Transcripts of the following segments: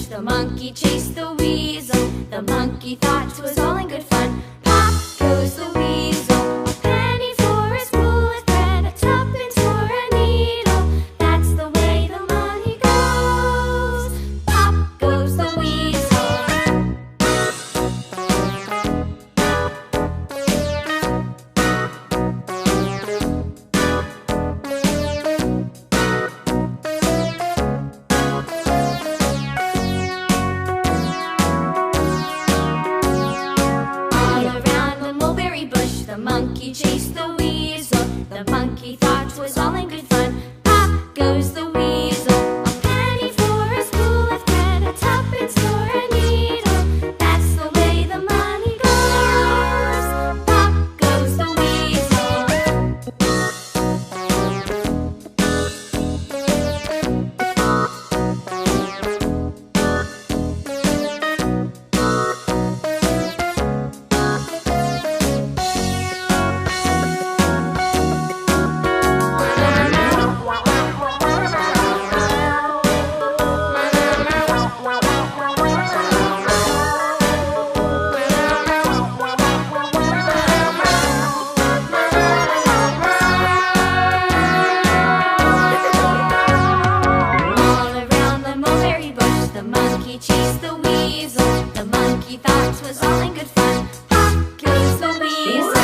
The monkey chased the weasel. The monkey thought 'twas all in good fun. Pop goes the weasel. A penny for a spool of thread, a tuppence for a needle. That's the way the money goes. Pop goes the weasel. The monkey chased the weasel. The monkey thought 'twas all in good fun. Pop goes the weasel. A penny for a spool of thread, a tuppence for a needle. That's the way the money goes. Pop goes the weasel. The monkey chased the weasel. The monkey thought 'twas all in good fun. Pop goes the weasel.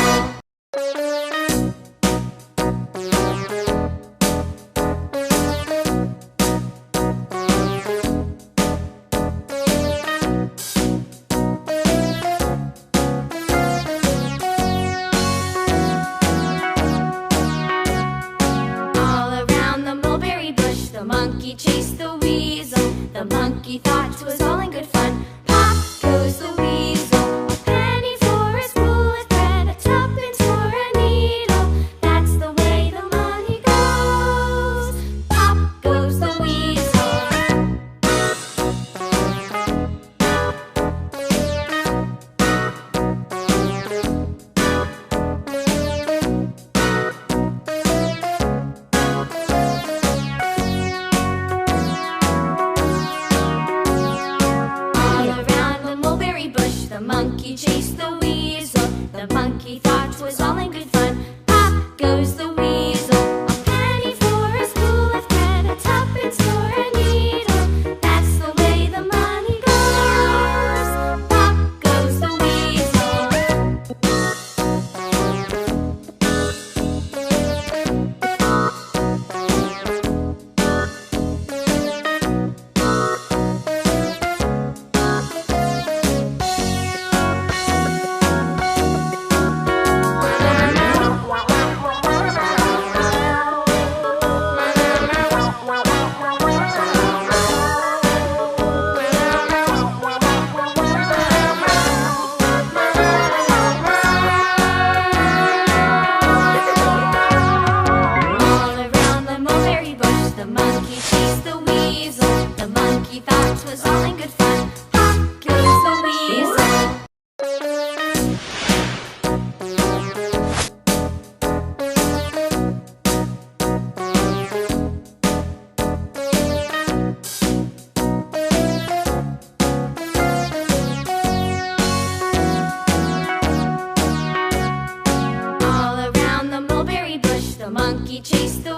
All around the mulberry bush, the monkey chased the weasel. The monkey thought 'twas all in good fun. Pop goes the weasel. A penny for a spool of thread, a tuppence for a needle. That's the way the money goes. Pop goes the weasel. The monkey chased the weasel. The monkey thought 'twas all in good fun. Pop goes the weasel. A penny for a spool of thread, a tuppence for a needle. That's the way the money goes. Pop goes the weasel. The monkey chased the weasel. The monkey thought 'twas all in good fun. Pop goes the weasel. All around the mulberry bush, the monkey chased the